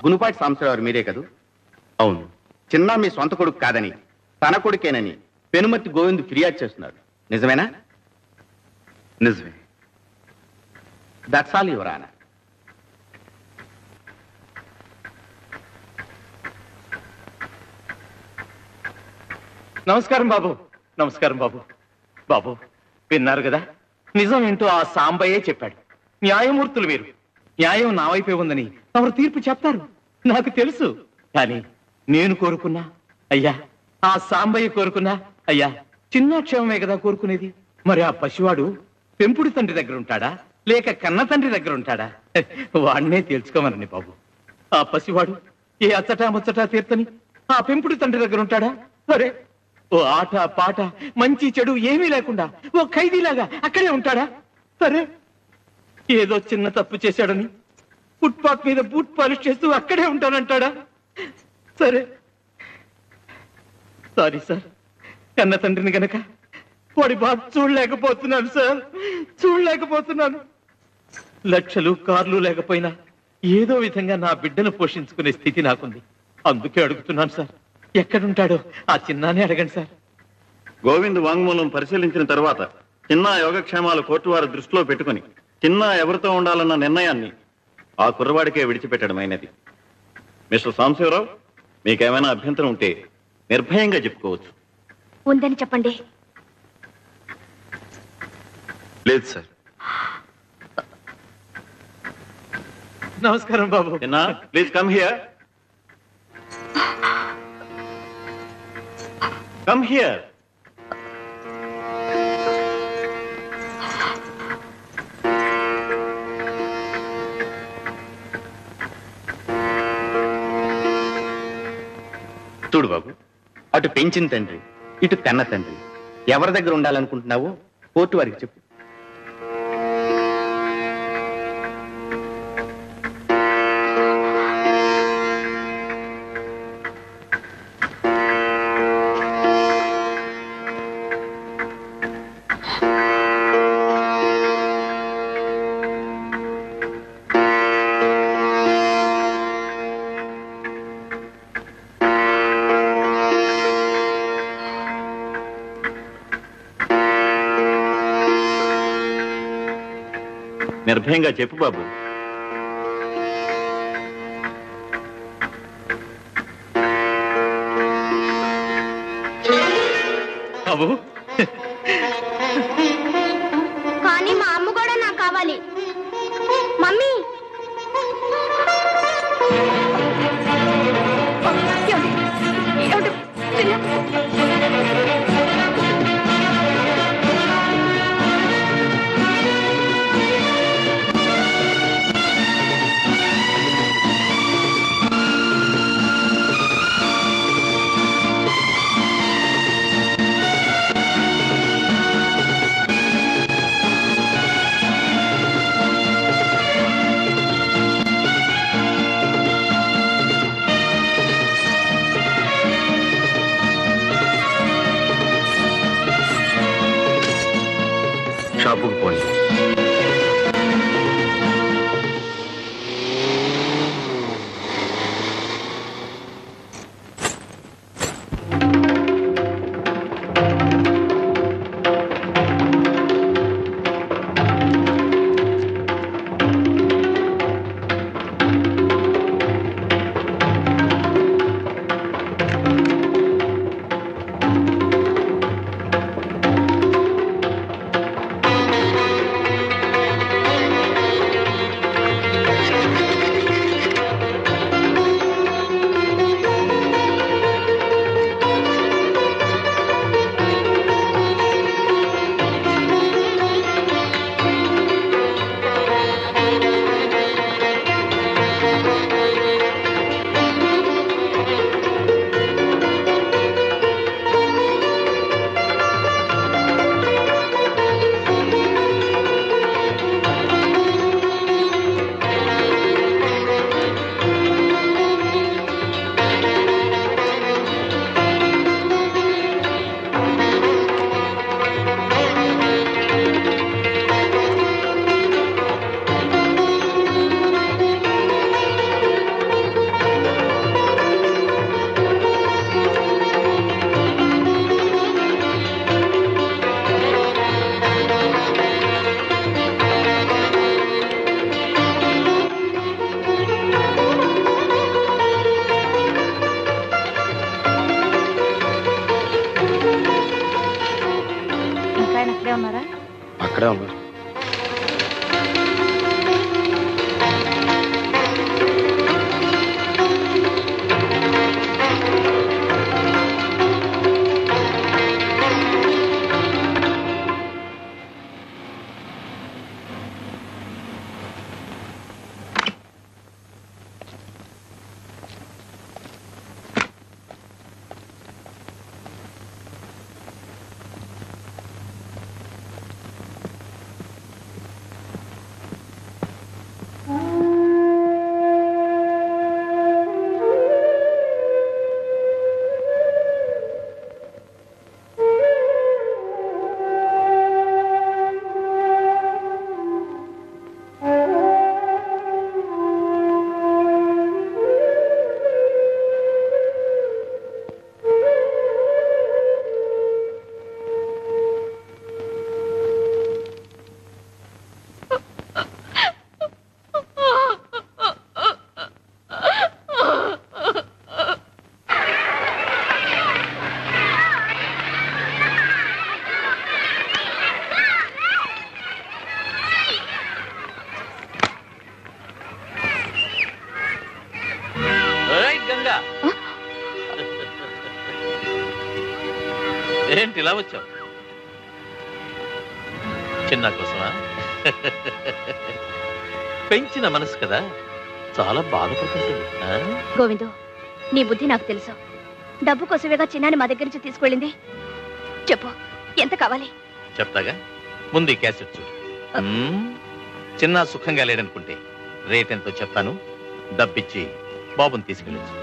గునుపాటి సాంబశివరావు మీరే కదూ? అవును. చిన్న మీ సొంత కొడుకు కాదని, తన కొడుకేనని పెనుమతి గోవింద్ ఫిర్యాదు చేస్తున్నాడు. నిజమేనా? నిజమే. That's all your honour. నమస్కారం బాబు. నమస్కారం బాబు. బాబు విన్నారు కదా, నిజం ఏంటో ఆ సాంబయ్యే చెప్పాడు. న్యాయమూర్తులు మీరు. న్యాయం నా వైపే ఉందని తమరు తీర్పు చెప్తారు, నాకు తెలుసు. కానీ నేను కోరుకున్నా అయ్యా, ఆ సాంబయ్య కోరుకున్నా అయ్యా, చిన్న క్షేమమే కదా కోరుకునేది. మరి ఆ పసివాడు పెంపుడు తండ్రి దగ్గర ఉంటాడా లేక కన్న తండ్రి దగ్గర ఉంటాడా? వాడినే తెలుసుకోమనండి బాబు. ఆ పసివాడు ఏ అచ్చటా ముచ్చటా తీర్చని ఆ పెంపుడు తండ్రి దగ్గర ఉంటాడా? అరే, ఓ ఆట పాట మంచి చెడు ఏమీ లేకుండా ఓ ఖైదీలాగా అక్కడే ఉంటాడా? సరే, ఏదో చిన్న తప్పు చేశాడని ఫుట్పాత్ మీద బూట్ పాలిష్ చేస్తూ అక్కడే ఉంటానంటాడా? సరే, సారీ సార్, కన్న తండ్రిని గనక వాడి బాధ చూడలేకపోతున్నాను సార్, చూడలేకపోతున్నాను. లక్షలు కార్లు లేకపోయినా ఏదో విధంగా నా బిడ్డను పోషించుకునే స్థితి నాకుంది. అందుకే అడుగుతున్నాను సార్, ఎక్కడుంటాడో ఆ చిన్నానే అడగండి సార్. గోవింద్ వాంగ్మూలం పరిశీలించిన తర్వాత చిన్న యోగక్షేమాలు కోర్టు వారి దృష్టిలో పెట్టుకుని చిన్న ఎవరితో ఉండాలన్న నిర్ణయాన్ని ఆ కుర్రవాడికే విడిచిపెట్టడమైనది. మిస్టర్ సాంబశివరావు, మీకేమైనా అభ్యంతరం ఉంటే నిర్భయంగా చెప్పుకోవచ్చు. ఉందని చెప్పండి. లేదు సార్. నమస్కారం బాబు. చిన్న, please come here. Come here. చూడు బాబు, అటు పెంచిన తండ్రి, ఇటు కన్న తండ్రి, ఎవరి దగ్గర ఉండాలనుకుంటున్నావో కోర్టు వారికి చెప్పు. నిర్భయంగా చెప్పు బాబు. బాబు, కానీ మా అమ్మ కూడా నాకు కావాలి. మమ్మీ, అక్కడే ఉన్నారు. ఏంటి ఇలా వచ్చావు? చిన్న కోసమా? పెంచిన మనసు కదా, చాలా బాధపడుతుంటుంది. గోవిందు, నీ బుద్ధి నాకు తెలుసు. డబ్బు కోసమేగా చిన్నాని మా దగ్గర నుంచి తీసుకెళ్ళింది. చెప్పు, ఎంత కావాలి? చెప్తాగా, ముందు ఈ క్యాసెట్ చూడు. చిన్న సుఖంగా లేడనుకుంటే రేట్ ఎంతో చెప్తాను, డబ్బిచ్చి బాబుని తీసుకెళ్ళచ్చు.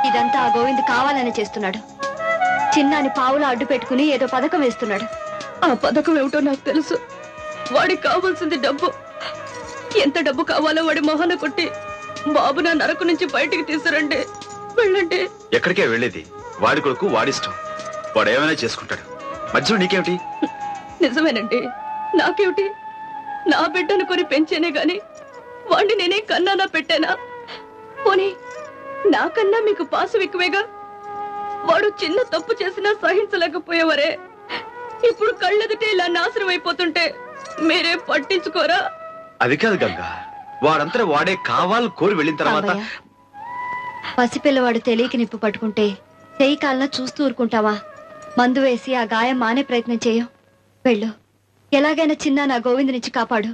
ఇదంతా ఆ గోవింద్ కావాలని చేస్తున్నాడు. చిన్నాని పావులా అడ్డు పెట్టుకుని ఏదో పథకం వేస్తున్నాడు. ఆ పథకం ఏమిటో నాకు తెలుసు. వాడికి కావాల్సింది డబ్బు. ఎంత డబ్బు కావాలో వాడి మొహాన కొట్టి బాబు నా నరకు నుంచి బయటికి తీసుకురండి. వెళ్ళండి. ఎక్కడికే వెళ్ళేది? వాడి కొడుకు వాడిష్టం, వాడు ఏమైనా చేసుకుంటాడు. మధ్యలో నీకేమిటి? నిజమేనండి, నాకేమిటి? నా బిడ్డను కొని పెంచేనే గాని వాడిని నేనే కన్నానా పెట్టానా? పోనీ నాకన్నా మీకు పాసు ఎక్కువేగా. వాడు చిన్న తప్పు చేసినా సహించలేకపోయేవరే. ఇప్పుడు కళ్ళెదుటే ఇలా నాశనం అయిపోతుంటే మీరే పట్టించుకోరా? అది కాదు గంగా, వాడంతా వాడే కావాలని కోరి వెళ్ళిన తర్వాత పసిపిల్లవాడు తెలియక నిప్పు పట్టుకుంటే చెయ్యి కాలన చూస్తూ ఊరుకుంటావా? మందు వేసి ఆ గాయం మానే ప్రయత్నం చేయం. వెళ్ళు, ఎలాగైనా చిన్న నా గోవింద్ నుంచి కాపాడు.